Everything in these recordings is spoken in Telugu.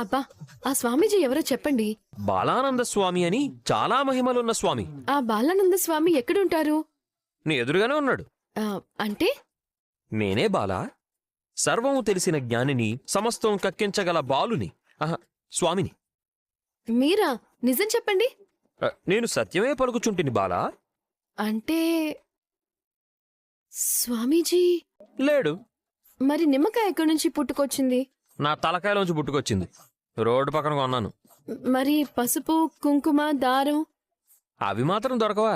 అబ్బా, ఆ స్వామీజీ ఎవరో చెప్పండి. బాలానంద స్వామి అని చాలా మహిమలున్న స్వామి. ఆ బాలానంద స్వామి ఎక్కడుంటారు? నీ ఎదురుగానే ఉన్నాడు. అంటే నేనే బాలా, సర్వము తెలిసిన జ్ఞానిని, సమస్తం కక్కించగల బాలుని, స్వామిని. మీరా? నిజం చెప్పండి. నేను సత్యమే పలుకుచుంటిని బాలా. అంటే స్వామీజీ లేడు. మరి నిమ్మకాయ ఎక్కడి నుంచి పుట్టుకొచ్చింది? నా తలకాయలోంచి పుట్టుకొచ్చింది. రోడ్డు పక్కన కొన్నాను. మరి పసుపు, కుంకుమ, దారం అవి మాత్రం దొరకవా?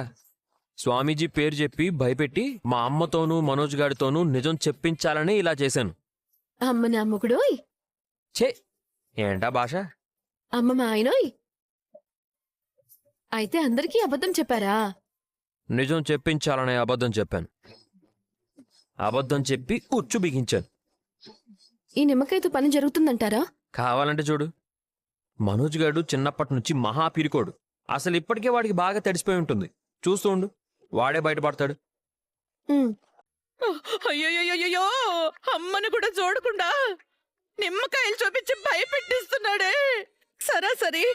స్వామీజీ పేరు చెప్పి భయపెట్టి మా అమ్మతోనూ మనోజ్ గాడితోనూ నిజం చెప్పించాలని ఇలా చేశాను. అమ్మ నా మొగుడోయ్. ఛే, ఏంటా భాష? అమ్మ మా ఆయనోయ్. అయితే అందరికీ అబద్ధం చెప్పారా? నిజం చెప్పించాలనే అబద్ధం చెప్పాను. అబద్ధం చెప్పి ఉచ్చు బిగించాను. ఈ నిమ్మకాయతో పని జరుగుతుందంటారా? కావాలంటే చూడు. మనోజ్ గాడు చిన్నప్పటి నుంచి మహా పిరికోడు. అసలు ఇప్పటికే వాడికి బాగా తడిసిపోయి ఉంటుంది. చూస్తూ ఉండు, వాడే బయటపడతాడు. అయ్యో, అమ్మను కూడా చూడకుండా నిమ్మకాయలు చూపించి భయపెట్టిస్తున్నాడే. సరాసరి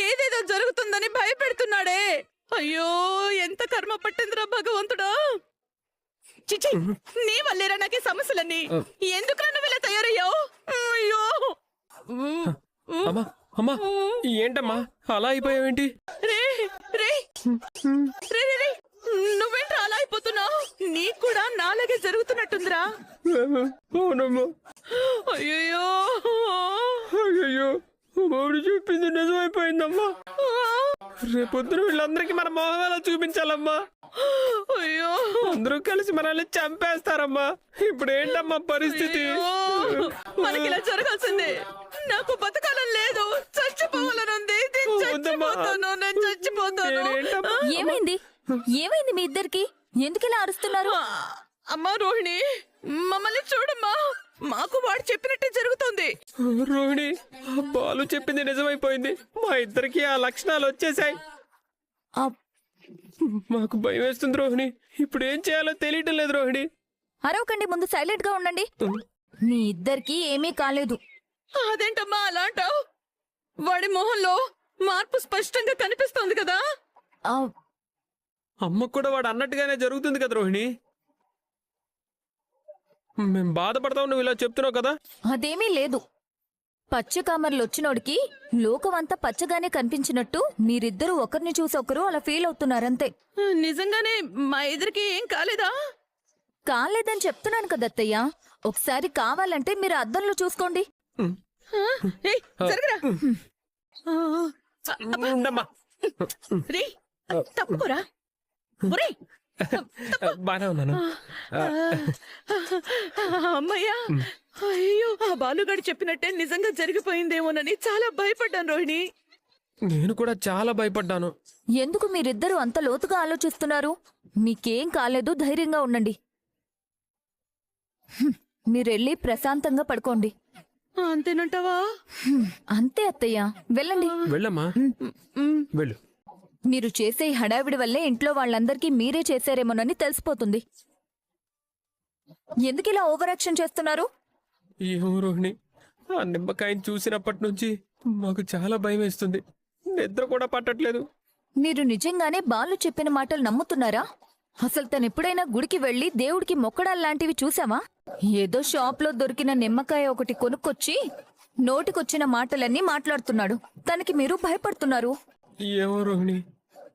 ఏదేదో జరుగుతుందని భయపెడుతున్నాడే. అయ్యో, ఎంత కర్మ పట్టిందిరా భగవంతుడా. చిచి, నీ వల్లేరా నాకు ఈ సమస్యలన్నీ. ఎందుకు నువ్వు ఇలా తయారయ్యావు? అయ్యో, అమ్మా, ఏంటమ్మా అలా అయిపోయావేంటి? రే రే రే రే, నువ్వేంట్రా అలా అయిపోతున్నావు? నీకు కూడా నాలాగే జరుగుతున్నట్టుందిరా. అయ్యో అయ్యో, బాబు చెప్పింది నిజమైపోయిందమ్మా. రేపొద్దున వీళ్ళందరికీ మన మొహాలు చూపించాలమ్మా. అయ్యో, అందరూ కలిసి మనల్ని చంపేస్తారమ్మా. ఇప్పుడు ఏంటమ్మా పరిస్థితి? మనకి ఇలా జరగాల్సిందే. నాకు బతకాలని లేదు, చచ్చిపోవాలనుంది. నేను చచ్చిపోతాను. ఏమైంది? ఏమైంది మీ ఇద్దరికి? ఎందుకు ఇలా అరుస్తున్నారు? అమ్మా రోహిణి, మమ్మల్ని చూడమ్మా. మాకు వాడు చెప్పినట్టే జరుగుతుంది. రోహిణి, బాలు చెప్పింది నిజమైపోయింది. మా ఇద్దరికి ఆ లక్షణాలు వచ్చేసాయి. మాకు భయం వేస్తుంది రోహిణి. ఇప్పుడు ఏం చేయాలో తెలియటం లేదు రోహిణి. అరవకండి, ముందు సైలెంట్ గా ఉండండి. మీ ఇద్దరికి ఏమీ కాలేదు. అదేంటమ్మా అలా అంటావ్? వాడి మొహంలో మార్పు స్పష్టంగా కనిపిస్తోంది కదా. అమ్మకు కూడా వాడు అన్నట్టుగానే జరుగుతుంది కదా రోహిణి. మేం బాధపడతాం, నువ్వు ఇలా చెప్తున్నావు కదా. అదేమీ లేదు. పచ్చకామర్లు వచ్చినోడికి లోకమంతా పచ్చగానే కనిపించినట్టు మీరిద్దరూ ఒకరిని చూసి ఒకరు అలా ఫీల్ అవుతున్నారంతే. నిజంగానే మా ఎదురికి ఏం కాలేదా? కాలేదని చెప్తున్నాను కదత్తయ్యా. ఒకసారి కావాలంటే మీరు అద్దంలో చూసుకోండి. జరగరా. తప్పుకోరా. బానే ఉన్నాను. అమ్మయ్యా, అయ్యో, ఆ బాలుగాడు చెప్పినట్టే నిజంగా జరిగిపోయిందేమోనని చాలా భయపడ్డాను రోహిణి. నేను కూడా చాలా భయపడ్డాను. ఎందుకు మీరిద్దరూ అంత లోతుగా ఆలోచిస్తున్నారు? మీకేం కాలేదు, ధైర్యంగా ఉండండి. మీరెళ్ళి ప్రశాంతంగా పడుకోండి. అంతేనంటావా? అంతే అత్తయ్య, వెళ్ళండి. వెళ్ళమ్మా, వెళ్ళు. మీరు చేసే హడావిడి వల్లే ఇంట్లో వాళ్ళందరికీ మీరే చేశారేమోనని తెలిసిపోతుంది. ఎందుకిలా ఓవర్ యాక్షన్ చేస్తున్నారు? ఏమో రోహిణి, ఆ నిమ్మకాయని చూసినప్పటి నుంచి మాకు చాలా భయం వేస్తుంది. నిద్ర కూడా పట్టట్లేదు. మీరు నిజంగానే బాలు చెప్పిన మాటలు నమ్ముతున్నారా? అసలు తనెప్పుడైనా గుడికి వెళ్లి దేవుడికి మొక్కడాల్లాంటివి చూసావా? ఏదో షాప్లో దొరికిన నిమ్మకాయ ఒకటి కొనుక్కొచ్చి నోటికొచ్చిన మాటలన్నీ మాట్లాడుతున్నాడు. తనకి మీరు భయపడుతున్నారు. ఏమో రోహిణి,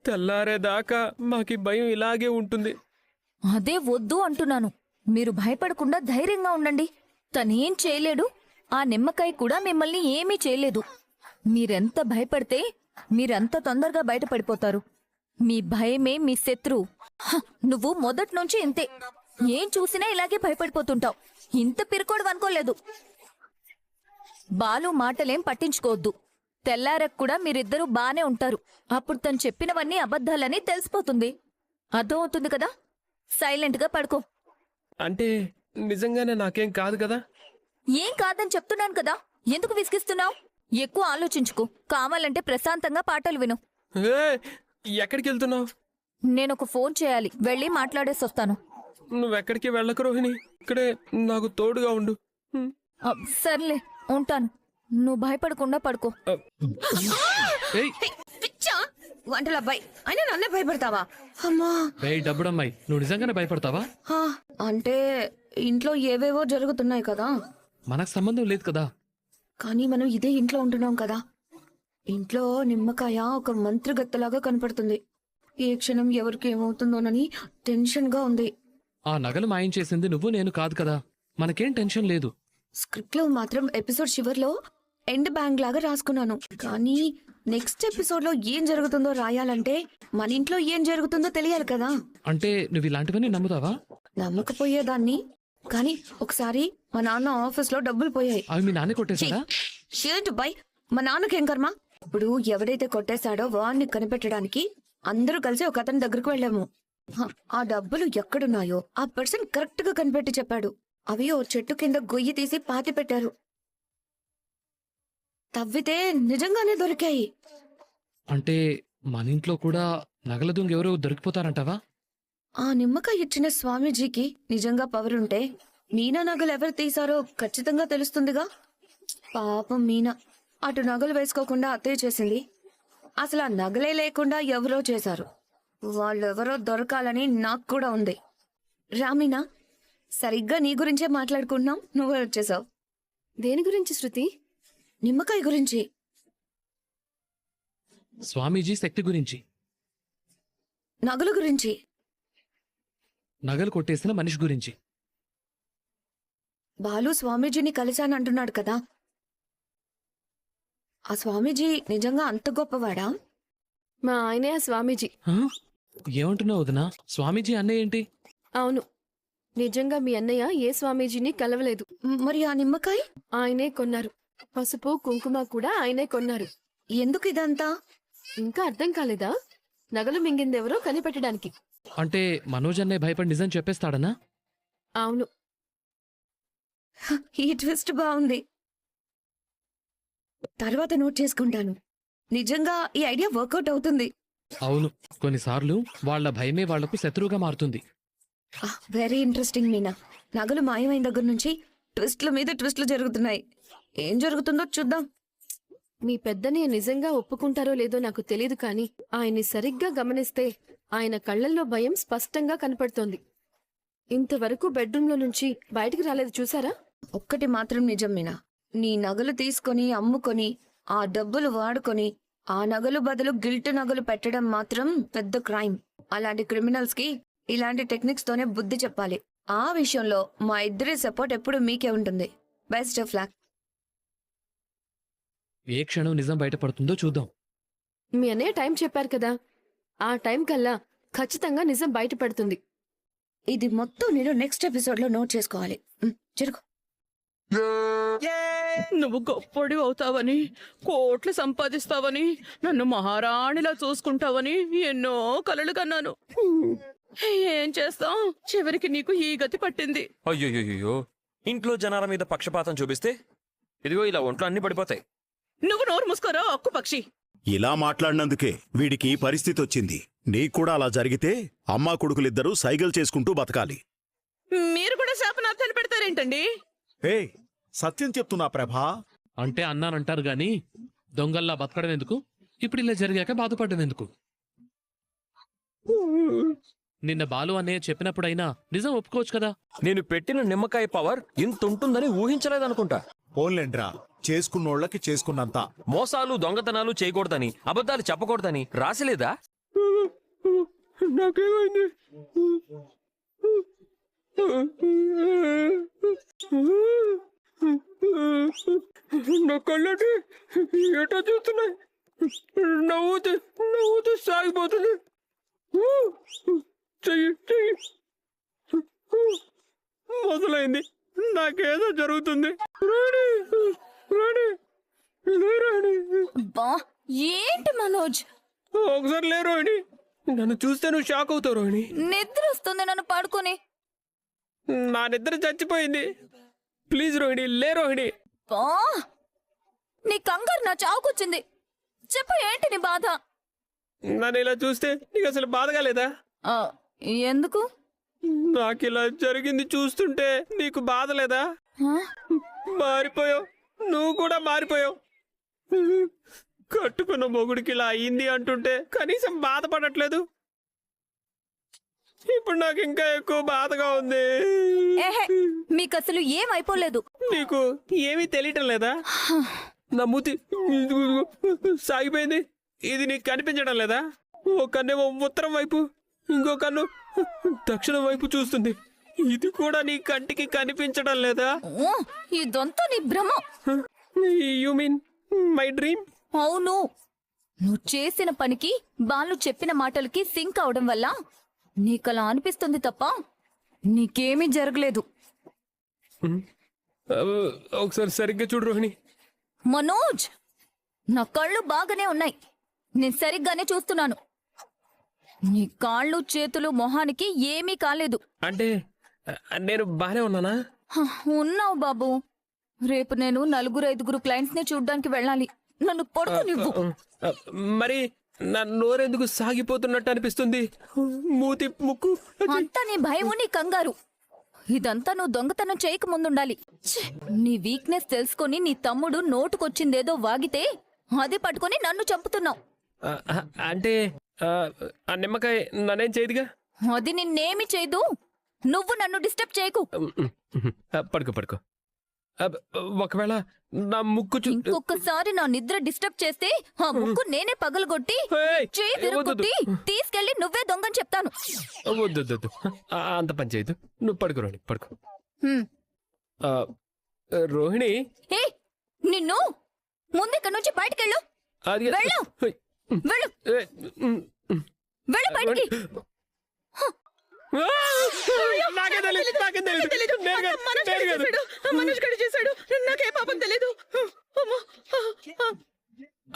తెల్లారేదాకా మాకి భయం ఇలాగే ఉంటుంది. అదే వద్దు అంటున్నాను. మీరు భయపడకుండా ధైర్యంగా ఉండండి. తనేం చేయలేడు, ఆ నిమ్మకాయ కూడా మిమ్మల్ని ఏమీ చేయలేదు. మీరెంత భయపడితే మీరంత తొందరగా బయటపడిపోతారు. మీ భయమే మీ శత్రువు. నువ్వు మొదట్నుంచి ఇంతే. ఏం చూసినా ఇలాగే భయపడిపోతుంటావు. ఇంత పిరుకోడు అనుకోలేదు. బాలు మాటలేం పట్టించుకోవద్దు. తెల్లారకు కూడా మీరిద్దరూ బానే ఉంటారు. అప్పుడు తను చెప్పినవన్నీ అబద్ధాలని తెలిసిపోతుంది. అర్థం అవుతుంది కదా. సైలెంట్గా పడుకో. అంటే నిజంగానే నాకేం కాదు కదా? ఏం కాదని చెప్తున్నాను కదా. ఎందుకు విసిగిస్తున్నావు? ఎక్కువ ఆలోచించుకో. కావాలంటే ప్రశాంతంగా పాటలు విను. ఎక్కడికి వెళ్తున్నావు? నేనొక ఫోన్ చేయాలి, వెళ్ళి మాట్లాడేసొస్తాను. నువ్వెక్కడికి వెళ్ళకు రోహిణి, ఇక్కడే నాకు తోడుగా ఉండు. సర్లే, ఉంటాను. నువ్వు భయపడకుండా పడుకో. ఏయ్ పిచ్చా వంటల అబ్బాయి అయినా నన్నే భయపడతావా? అమ్మా ఏయ్ డబ్బుడమ్మాయి, నువ్వు నిజంగానే భయపడతావా? హా, అంటే ఇంట్లో ఏవేవో జరుగుతున్నాయి కదా, మనకు సంబంధం లేదు కదా. కానీ మనం ఇదే ఇంట్లో ఉంటున్నాం కదా. ఇంట్లో నిమ్మకాయ ఒక మంత్రగత్తలాగా కనపడుతుంది. ఏ క్షణం ఎవరికి ఏమవుతుందోనని టెన్షన్ గా ఉంది. ఆ నగలు మాయం చేసింది నువ్వు నేను కాదు కదా, మనకేం టెన్షన్ లేదు. స్క్రిప్ట్ లో మాత్రం ఎపిసోడ్ చివర్లో ఎండ్ బ్యాంగ్ లాగా రాసుకున్నాను. కానీ నెక్స్ట్ ఎపిసోడ్ లో ఏం జరుగుతుందో రాయాలంటే మన ఇంట్లో ఏం జరుగుతుందో తెలియాలి కదా. అంటే నువ్వు ఇలాంటివన్నీ నమ్ముతావా? నమ్మకపోయేదాన్ని, కానీ ఒకసారి మా నాన్న ఆఫీస్ లో డబ్బులు పోయాయి. అవి మీ నాన్న కొట్టేశాడా? షేట్ బై, మా నాన్నకేం కర్మ. ఇప్పుడు ఎవడైతే కొట్టేశాడో వాడిని కనిపెట్టడానికి అందరూ కలిసి ఒక అతని దగ్గరకు వెళ్ళాము. ఆ డబ్బులు ఎక్కడున్నాయో ఆ పర్సన్ కరెక్ట్ గా కనిపెట్టి చెప్పాడు. అవి ఓ చెట్టు కింద గొయ్యి తీసి పాతి పెట్టారు. తవ్వితే నిజంగానే దొరికాయి. అంటే మన ఇంట్లో కూడా నగల దొంగ ఎవరో దొరికిపోతారంటావా? ఆ నిమ్మకాయ ఇచ్చిన స్వామీజీకి నిజంగా పవర్ ఉంటే మీనా నగలు ఎవరు తీశారో ఖచ్చితంగా తెలుస్తుందిగా. పాపం మీనా అటు నగలు వేసుకోకుండా అత్తయ్య చేసింది. అసలు ఆ నగలే లేకుండా ఎవరో చేశారు. వాళ్ళెవరో దొరకాలని నాకు కూడా ఉంది. రామీనా, సరిగ్గా నీ గురించే మాట్లాడుకుంటున్నాం, నువ్వే వచ్చేసావు. దేని గురించి శృతి? నిమ్మకాయ గురించి. స్వామీజీ శక్తి గురించి. నగల గురించి. నగలు కొట్టేసిన మనిషి గురించి. బాలు స్వామీజీని కలిశానంటున్నాడు కదా, ఆ స్వామీజీ నిజంగా అంత గొప్పవాడా? మా ఆయనే ఆ స్వామీజీ. హా? ఏమంటున్నావు వదినా? స్వామీజీ అన్నయ్య ఏంటి? అవును, నిజంగా మీ అన్నయ్య ఏ స్వామీజీని కలవలేదు. మరి ఆ నిమ్మకాయ ఆయనే కొన్నారు. పసుపు కుంకుమ కూడా ఆయనే కొన్నారు. ఎందుకు ఇదంతా? ఇంకా అర్థం కాలేదా? నగలు మింగిందెవరో కనిపెట్టడానికి. అంటే మనోజ్ అన్నయ్య భయపడి నిజం చెప్పేస్తాడనా? అవును. ఈ ట్విస్ట్ బాగుంది, తర్వాత నోట్ చేసుకుంటాను. నిజంగా ఈ ఐడియా వర్కౌట్ అవుతుంది. అవును, కొన్నిసార్లు వాళ్ళ భయమే వాళ్లకు శత్రువుగా మారుతుంది. Very interesting Meena. నగలు మాయమైన దగ్గర నుంచి ట్విస్ట్ల మీద ట్విస్ట్లు జరుగుతున్నాయి. ఏం జరుగుతుందో చూద్దాం. మీ పెద్దనే నిజంగా ఒప్పుకుంటారో లేదో నాకు తెలియదు, కానీ ఆయన్ని సరిగ్గా గమనిస్తే ఆయన కళ్ళల్లో భయం స్పష్టంగా కనపడుతోంది. ఇంతవరకు బెడ్రూమ్లో నుంచి బయటికి రాలేదు, చూసారా? ఒక్కటి మాత్రం నిజం మీనా, నీ నగలు తీసుకొని అమ్ముకొని ఆ డబ్బులు వాడుకొని ఆ నగలు బదులు గిల్ట్ నగలు పెట్టడం మాత్రం పెద్ద క్రైమ్. అలాంటి క్రిమినల్స్ కి ఇలాంటి టెక్నిక్స్ తోనే బుద్ధి చెప్పాలి. ఆ విషయంలో మా ఇద్దరి సపోర్ట్ ఎప్పుడు మీకే ఉంటుంది. Best of luck. ఏ క్షణం నిజం బయటపడుతుందో చూద్దాం. మీ అన్నయ్య టైం చెప్పారు కదా, ఆ టైం కల్లా ఖచ్చితంగా నిజం బయటపడుతుంది. ఇది మొత్తం నేను నెక్స్ట్ ఎపిసోడ్ లో నోట్ చేసుకోవాలి. జరుగు. నువ్వు గొప్పడి అవుతావని, కోట్లు సంపాదిస్తావని, నన్ను మహారాణిలా చూసుకుంటావని ఎన్నో కలలు కన్నాను. ఏం చేస్తాం, చివరికి నీకు ఈ గతి పట్టింది. అయ్యోయ్యో, ఇంట్లో జనాల మీద పక్షపాతం చూపిస్తే ఇదిగో ఇలా ఒంట్లో అన్ని పడిపోతాయి. నువ్వు నోరు మూసుకోరా అక్కు పక్షి. ఇలా మాట్లాడినందుకే వీడికి ఈ పరిస్థితి వచ్చింది. నీకూడా అలా జరిగితే అమ్మా కొడుకులిద్దరూ సైగలు చేసుకుంటూ బతకాలి. మీరు కూడా శాపనార్థాలు పెడతారేంటండి? ఏయ్, సత్యం చెప్తున్నా ప్రభా. అంటే అన్నానంటారు గాని దొంగల్లా బతకడం ఎందుకు? ఇప్పుడు ఇలా జరిగాక బాధపడడం ఎందుకు? నిన్న బాలు అన్నయ్య చెప్పినప్పుడైనా నిజం ఒప్పుకోవచ్చు కదా. నేను పెట్టిన నిమ్మకాయ పవర్ ఇంత ఉంటుందని ఊహించలేదనుకుంటా. పోన్లేండ్రా, చేసుకున్నోళ్ళకి చేసుకున్నంత. మోసాలు దొంగతనాలు చేయకూడదని, అబద్ధాలు చెప్పకూడదని రాసిలేదా? నాకేమైంది? నా కళ్ళకి ఏటో చూస్తున్నాయి. నవ్వుతూ సాగిపోతుంది. చెయ్యి చెయ్యి మొదలైంది. నాకేదో జరుగుతుంది. రాణి రాణి లే రాణి. అబ్బా, ఏంటి మనోజ్? ఒకసారి లే రోహిణి, నన్ను చూస్తే నువ్వు షాక్ అవుతావు రోహిణి. నిద్ర వస్తుంది, నన్ను పడుకొని. నా నిద్ర చచ్చిపోయింది. ప్లీజ్ రోహిణి, లే రోహిణి. బా, నీ కంగారు నా చావుకొచ్చింది. చెప్పు, ఏంటి నీ బాధ? నన్ను ఇలా చూస్తే నీకు అసలు బాధగా లేదా? ఆ, ఎందుకు? నాకు ఇలా జరిగింది చూస్తుంటే నీకు బాధ లేదా? హా? మారిపోయావు. నువ్వు కూడా మారిపోయావు. కట్టుకున్న మొగుడికి ఇలా అయింది అంటుంటే కనీసం బాధపడట్లేదు. ఇప్పుడు నాకు ఇంకా ఎక్కువ బాధగా ఉంది. ఏహే మీకు అసలు ఏం అయిపోలేదు. నీకు ఏమీ తెలియటం లేదా? నా మూతి సాగిపోయింది. ఇది నీకు కనిపించడం లేదా? ఓ కన్నేమో ఉత్తరం వైపు, ఇంకో కన్ను దక్షిణం వైపు చూస్తుంది. ఇది కూడా నీ కంటికి కనిపించడం లేదా? ఓ, ఇదంతా నీ భ్రమ. You mean my dream? అవును, నువ్వు చేసిన పనికి వాళ్ళు చెప్పిన మాటలకి సింక్ అవడం వల్ల నీకలా అనిపిస్తుంది తప్ప నీకేమీ జరగలేదు. ఒకసారి సరిగ్గా చూడు రోహిణి. మనోజ్, నా కళ్ళు బాగానే ఉన్నాయి, నేను సరిగ్గానే చూస్తున్నాను. నీ కాళ్ళు చేతులు మొహానికి ఏమీ కాలేదు. అంటే నేను బానే ఉన్నానా? హ, ఉన్నావు బాబు. రేపు నేను 4-5 క్లయింట్స్ ని చూడ్డానికి వెళ్ళాలి. నన్ను పడుకోనివ్వు. మరి నా నోరెందుకు సాగిపోతున్నట్టు అనిపిస్తుంది? మూతి ముక్కు అంతా నీ భయము, నీ కంగారు. ఇదంతా నువ్వు దొంగతనం చేయక ముందుండాలి. ఛే, నీ వీక్నెస్ తెలుసుకొని నీ తమ్ముడు నోటుకొచ్చిందేదో వాగితే అది పట్టుకొని నన్ను చంపుతున్నావు. అంటే ఆ నిమ్మకాయ నన్నేం చేయదుగా. అది నిన్నేమి చేయదు. నువ్వు నన్ను డిస్టర్బ్ చేయకు. పడుకో పడుకో. ఒకవేళ నా ముక్కు ఇంకొకసారి నా నిద్ర డిస్టర్బ్ చేస్తే ఆ ముక్కు నేనే పగలగొట్టి చేయి విరగొట్టి తీసుకెళ్లి నువ్వే దొంగని చెప్తాను. వద్దు అంత పని చేయదు. నువ్వు పడుకో రోహిణి, పడుకో. హ్మ్. రోహిణి, ఏ నిన్ను ముందు ఇక్కడ నుంచి బయటకెళ్ళు. అది వెళ్ళు. వెళ్ళు వెళ్ళు బయటికి. నాకే తెలీదు. మనోజ్ గడు చేశాడు. నాకే పాపం తెలీదు.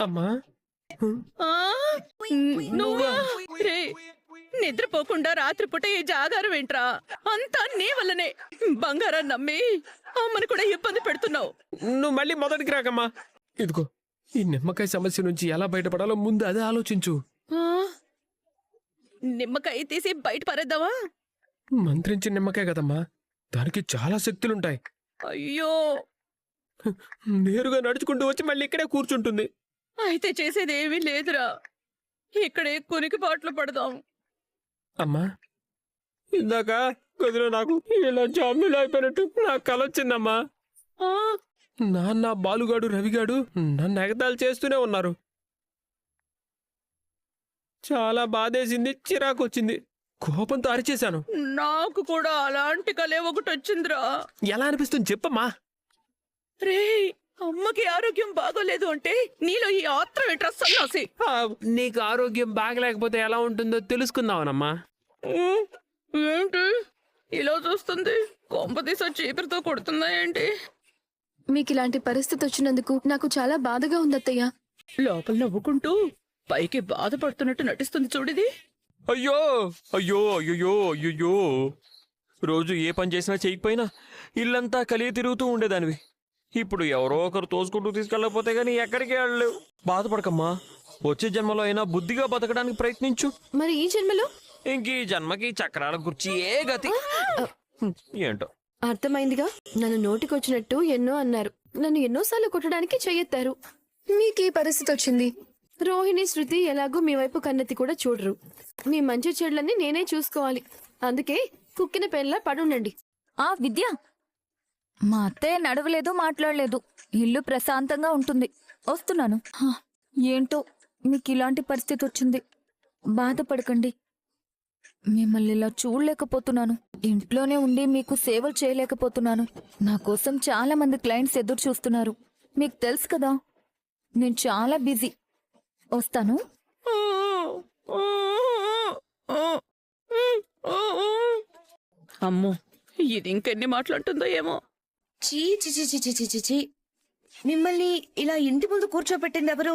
అమ్మా నువ్వా? రే, నిద్రపోకుండా రాత్రిపూట ఈ జాగారం ఏంట్రా? అంతా నీ వల్లనే. బంగారాన్ని నమ్మి అమ్మని కూడా ఇబ్బంది పెడుతున్నావు. నువ్వు మళ్ళీ మొదటికి రాకమ్మా. ఇదిగో ఈ నిమ్మకాయ సమస్య నుంచి ఎలా బయటపడాలో ముందు అదే ఆలోచించు. నిమ్మకాయ తీసి బయట పారేద్దావా? మంత్రించిన నిమ్మకాయ కదమ్మా, దానికి చాలా శక్తులుంటాయి. అయ్యో, నేరుగా నడుచుకుంటూ వచ్చి మళ్ళీ ఇక్కడే కూర్చుంటుంది. అయితే చేసేది ఏమీ లేదురా. ఇక్కడే కునికి పాటలు పడదాం. అమ్మా, ఇందాక గదిలో నాకు ఇలా జామీలు అయిపోయినట్టు నాకు కల వచ్చిందమ్మా. నాన్న, బాలుగాడు, రవిగాడు నన్ను ఎగతాళి చేస్తూనే ఉన్నారు. చాలా బాధేసింది, చిరాకు వచ్చింది. కోపంతో అరిచేశాను. నాకు కూడా అలాంటి కలే ఒకటి వచ్చిందిరా. ఎలా అనిపిస్తుంది చెప్పమ్మా? రే, అమ్మకి ఆరోగ్యం బాగోలేదు అంటే నీలో ఈ ఆత్రం ఏంట్రా సన్నాసి? నీకు ఆరోగ్యం బాగలేకపోతే ఎలా ఉంటుందో తెలుసుకుందామనమ్మా. ఏంటి ఇలా చూస్తుంది? కొంపదీస చీపురుతో కొడుతుందా ఏంటి? మీకు ఇలాంటి పరిస్థితి వచ్చినందుకు నాకు చాలా బాధగా ఉందత్తయ్య. లోపల నవ్వుకుంటూ పైకి బాధపడుతున్నట్టు నటిస్తుంది చూడిది. అయ్యో అయ్యో అయ్యో అయ్యో, రోజు ఏ పని చేసినా చేయకపోయినా ఇల్లంతా కలిగి తిరుగుతూ ఉండేదానివి. ఇప్పుడు ఎవరో ఒకరు తోసుకుంటూ తీసుకెళ్ళకపోతే గానీ ఎక్కడికి వెళ్ళలేవు. బాధపడకమ్మా, వచ్చే జన్మలో అయినా బుద్ధిగా బతకడానికి ప్రయత్నించు. మరి ఈ జన్మలో? ఇంక ఈ జన్మకి చక్రాల గుర్చి ఏ గతి ఏంటో. అర్థమైందిగా. నన్ను నోటికొచ్చినట్టు ఎన్నో అన్నారు. నన్ను ఎన్నోసార్లు కొట్టడానికి చెయ్యెత్తారు. మీకు ఈ పరిస్థితి వచ్చింది. రోహిణి, శృతి ఎలాగో మీ వైపు కన్నెత్తి కూడా చూడరు. మీ మంచి చెడులన్నీ నేనే చూసుకోవాలి. అందుకే కుక్కిన పెన్లా పడుండండి. ఆ విద్య, మా అత్తయ్య నడవలేదు, మాట్లాడలేదు. ఇల్లు ప్రశాంతంగా ఉంటుంది. వస్తున్నాను. ఏంటో మీకు ఇలాంటి పరిస్థితి వచ్చింది. బాధపడకండి. మిమ్మల్ని ఇలా చూడలేకపోతున్నాను. ఇంట్లోనే ఉండి మీకు సేవలు చేయలేకపోతున్నాను. నా కోసం చాలా మంది క్లయింట్స్ ఎదురు చూస్తున్నారు. మీకు తెలుసు కదా, నేను చాలా బిజీ. వస్తాను. అమ్మో, ఇది ఇంకెన్ని మాట్లాడుతుందో ఏమో. చీ చీ చీ చీ చీ చీ చీ చీ. మిమ్మల్ని ఇలా ఇంటి ముందు కూర్చోపెట్టింది ఎవరు?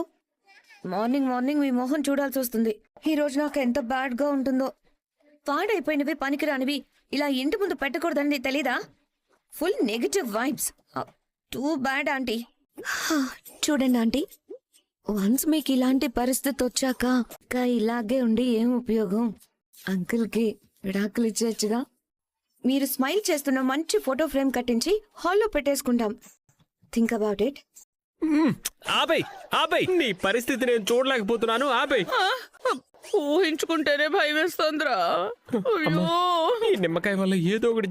మార్నింగ్ మార్నింగ్ మీ మొహం చూడాల్సి వస్తుంది. ఈ రోజు నాకు ఎంత బ్యాడ్ గా ఉంటుందో. పాడైపోయినవి, పనికిరానివి ఇలా ఇంటి ముందు పెట్టకూడదని తెలీదా? Full negative vibes. Too bad aunty. చూడండి ఆంటీ, వన్స్ మీకు ఇలాంటి పరిస్థితి వచ్చాక ఇంకా ఇలాగే ఉండి ఏం ఉపయోగం? అంకుల్కి విడాకులు ఇచ్చేచ్చుగా. మీరు స్మైల్ చేస్తున్న మంచి ఫోటో ఫ్రేమ్ కట్టించి హాల్లో పెట్టేసుకుంటాం. Think about it. ఆపై ఆపై నీ పరిస్థితి నేను చూడలేకపోతున్నాను. ఆపై ఊహించుకుంటేనే భయం వేస్తోందిరా. అయ్యో ఈ నిమ్మకాయ వల్ల ఏదో ఒకటి